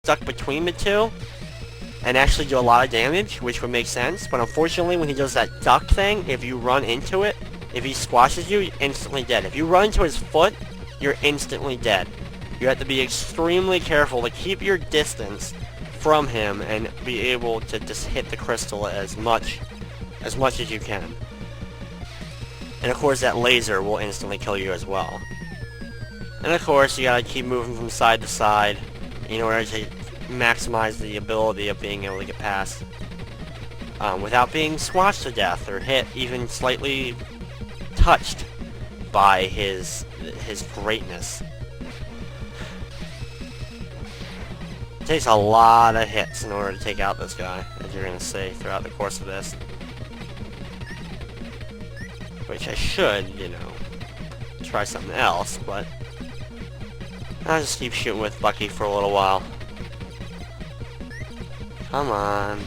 stuck between the two and actually do a lot of damage, which would make sense. But unfortunately, when he does that duck thing, if you run into it, if he squashes you, you're instantly dead. If you run into his foot, you're instantly dead. You have to be extremely careful to keep your distance from him and be able to just hit the crystal as much as you can. And of course that laser will instantly kill you as well. And of course you gotta keep moving from side to side in order to maximize the ability of being able to get past without being squashed to death or hit, even slightly touched by his greatness. It takes a lot of hits in order to take out this guy, as you're going to see throughout the course of this. Which I should, you know, try something else, but I'll just keep shooting with Bucky for a little while. Come on.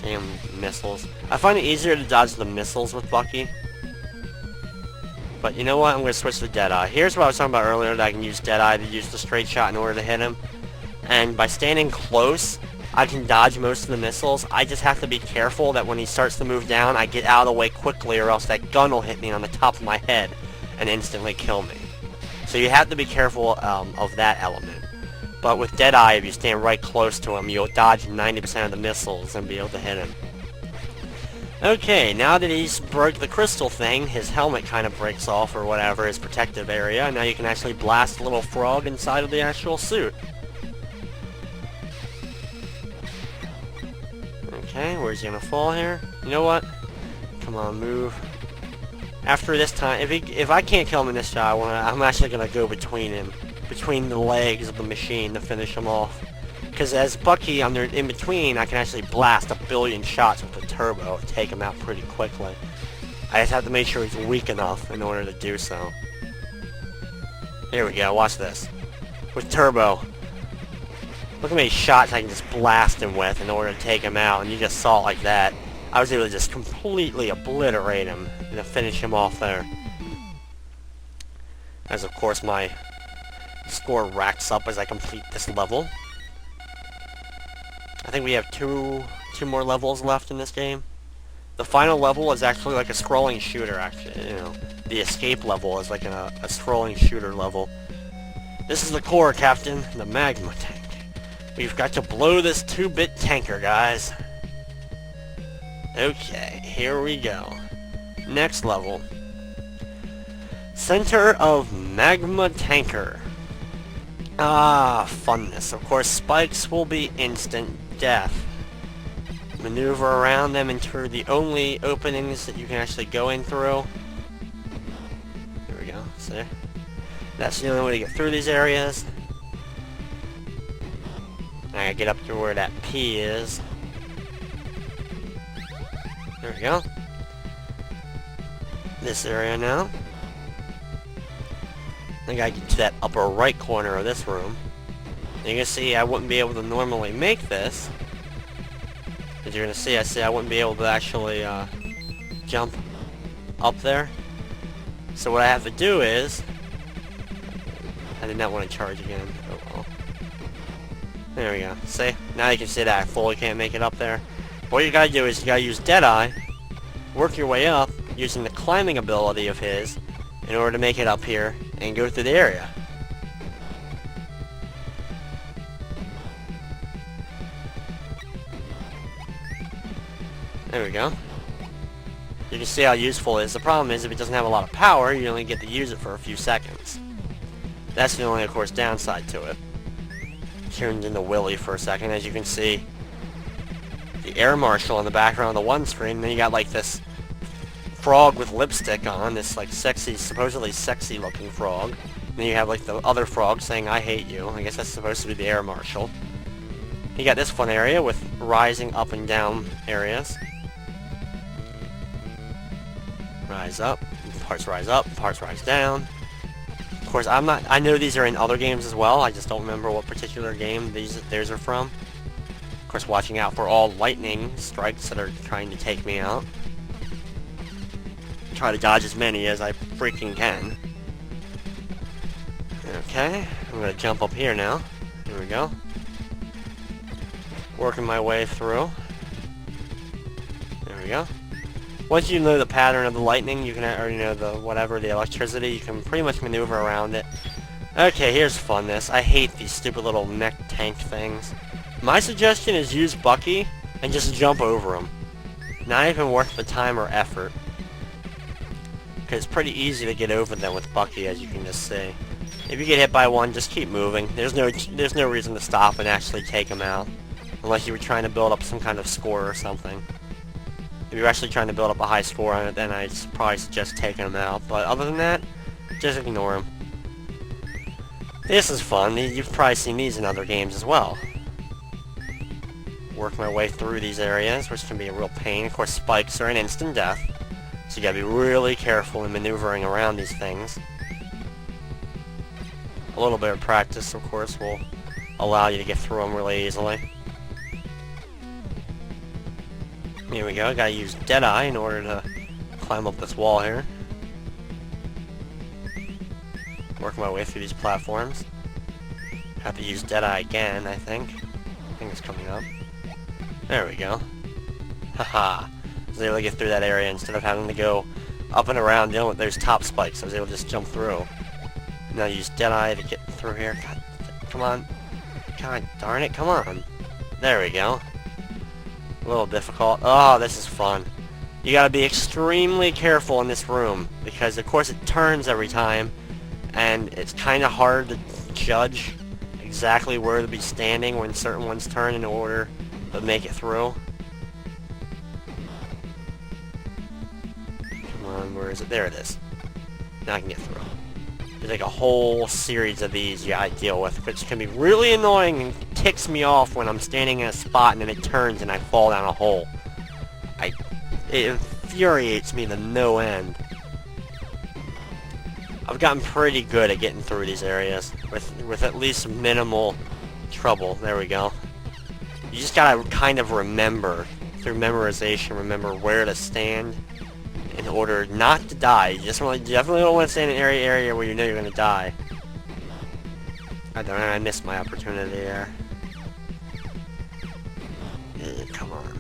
Damn missiles. I find it easier to dodge the missiles with Bucky. But you know what? I'm going to switch to Deadeye. Here's what I was talking about earlier, that I can use Deadeye to use the straight shot in order to hit him. And by standing close, I can dodge most of the missiles. I just have to be careful that when he starts to move down, I get out of the way quickly, or else that gun will hit me on the top of my head and instantly kill me. So you have to be careful of that element. But with Deadeye, if you stand right close to him, you'll dodge 90% of the missiles and be able to hit him. Okay, now that he's broke the crystal thing, his helmet kind of breaks off or whatever, his protective area, and now you can actually blast a little frog inside of the actual suit. Okay, where's he gonna fall here? You know what? Come on, move. After this time, if I can't kill him in this shot, I'm actually gonna go between the legs of the machine to finish him off. Because as Bucky, in between, I can actually blast 1 billion shots with the turbo and take him out pretty quickly. I just have to make sure he's weak enough in order to do so. Here we go, watch this. With turbo. Look how many shots I can just blast him with in order to take him out, and you just saw it like that. I was able to just completely obliterate him and to finish him off there. As of course my score racks up as I complete this level. I think we have two more levels left in this game. The final level is actually like a scrolling shooter, actually. You know, the escape level is like a scrolling shooter level. This is the core, Captain, the magma tank. We've got to blow this 2-bit tanker, guys. Okay, here we go. Next level. Center of Magma Tanker. Ah, funness. Of course, spikes will be instant death. Maneuver around them and through the only openings that you can actually go in through. There we go. See? That's the only way to get through these areas. I gotta get up to where that P is. There we go. This area now. I gotta get to that upper right corner of this room. And you can see I wouldn't be able to normally make this. As you're gonna see, I wouldn't be able to actually jump up there. So what I have to do is... I did not want to charge again. Oh well. There we go. See? Now you can see that I fully can't make it up there. What you gotta do is you gotta use Deadeye, work your way up, using the climbing ability of his, in order to make it up here, and go through the area. There we go. You can see how useful it is. The problem is, if it doesn't have a lot of power, you only get to use it for a few seconds. That's the only, of course, downside to it. Turned into Willy for a second, as you can see. The air marshal in the background of the one screen, and then you got like this frog with lipstick on, this like sexy, supposedly sexy looking frog. And then you have like the other frog saying, "I hate you." I guess that's supposed to be the air marshal. You got this fun area with rising up and down areas. Rise up, parts rise up, parts rise down. Of course, I know these are in other games as well, I just don't remember what particular game theirs are from. Of course, watching out for all lightning strikes that are trying to take me out. Try to dodge as many as I freaking can. Okay, I'm gonna jump up here now. Here we go. Working my way through. There we go. Once you know the pattern of the lightning, you can, or you know the whatever, the electricity, you can pretty much maneuver around it. Okay, here's funness. I hate these stupid little mech tank things. My suggestion is use Bucky and just jump over them. Not even worth the time or effort. Because it's pretty easy to get over them with Bucky, as you can just see. If you get hit by one, just keep moving. There's no reason to stop and actually take them out. Unless you were trying to build up some kind of score or something. If you're actually trying to build up a high score on it, then I'd probably suggest taking them out. But other than that, just ignore them. This is fun. You've probably seen these in other games as well. Work my way through these areas, which can be a real pain. Of course, spikes are an instant death. So you gotta be really careful in maneuvering around these things. A little bit of practice, of course, will allow you to get through them really easily. Here we go. Gotta use Deadeye in order to climb up this wall here. Working my way through these platforms. Have to use Deadeye again, I think. I think it's coming up. There we go. Haha. I was able to get through that area instead of having to go up and around dealing with those top spikes. I was able to just jump through. Now use Deadeye to get through here. God, come on. God darn it, come on. There we go. A little difficult. Oh, this is fun. You gotta be extremely careful in this room, because of course it turns every time, and it's kinda hard to judge exactly where to be standing when certain ones turn in order to make it through. Come on, where is it? There it is. Now I can get through. There's like a whole series of these you gotta deal with, which can be really annoying and ticks me off when I'm standing in a spot and then it turns and I fall down a hole. It infuriates me to no end. I've gotten pretty good at getting through these areas with at least minimal trouble. There we go. You just gotta kind of remember, through memorization, remember where to stand in order not to die. You definitely don't want to stand in an area where you know you're gonna die. I don't know, I missed my opportunity there. Come on.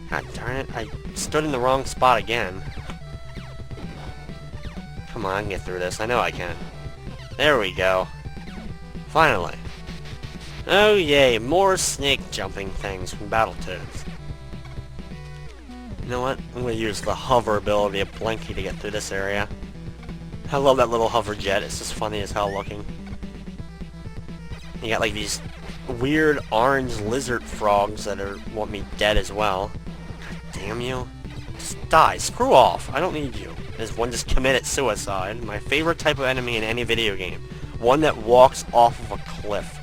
God darn it, I stood in the wrong spot again. Come on, I can get through this. I know I can. There we go. Finally. Oh yay, more snake jumping things from Battletoads. You know what? I'm going to use the hover ability of Blinky to get through this area. I love that little hover jet. It's just funny as hell looking. You got like these weird orange lizard frogs that want me dead as well. God damn you. Just die. Screw off. I don't need you. There's one just committed suicide. My favorite type of enemy in any video game. One that walks off of a cliff.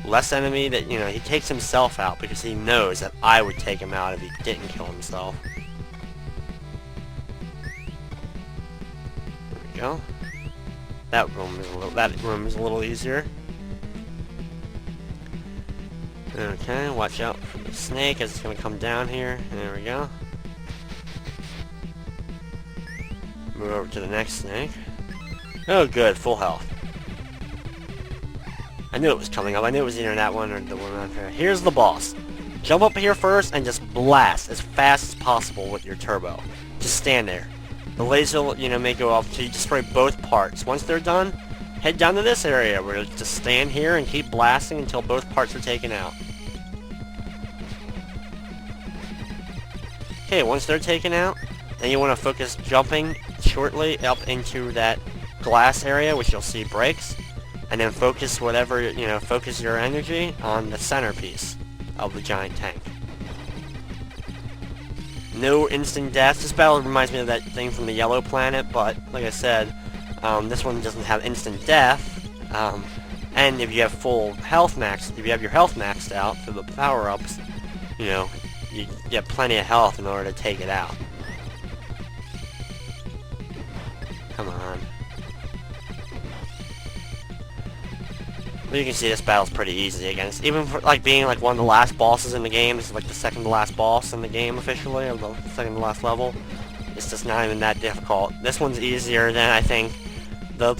Less enemy that, you know, he takes himself out because he knows that I would take him out if he didn't kill himself. There we go. That room is a little easier. Okay, watch out for the snake as it's gonna come down here. There we go. Move over to the next snake. Oh good, full health. I knew it was coming up. I knew it was either that one or the one out there. Here's the boss. Jump up here first and just blast as fast as possible with your turbo. Just stand there. The laser will, you know, may go off until you destroy both parts. Once they're done, head down to this area where you just stand here and keep blasting until both parts are taken out. Okay, once they're taken out, then you want to focus jumping shortly up into that glass area, which you'll see breaks. And then focus whatever, you know, focus your energy on the centerpiece of the giant tank. No instant death. This battle reminds me of that thing from the Yellow Planet, but like I said, this one doesn't have instant death. And if you have full health max, if you have your health maxed out for the power-ups, you know, you get plenty of health in order to take it out. Come on. But you can see this battle's pretty easy against, even for like being like one of the last bosses in the game. This is like the second to last boss in the game officially, or the second to last level. It's just not even that difficult. This one's easier than I think the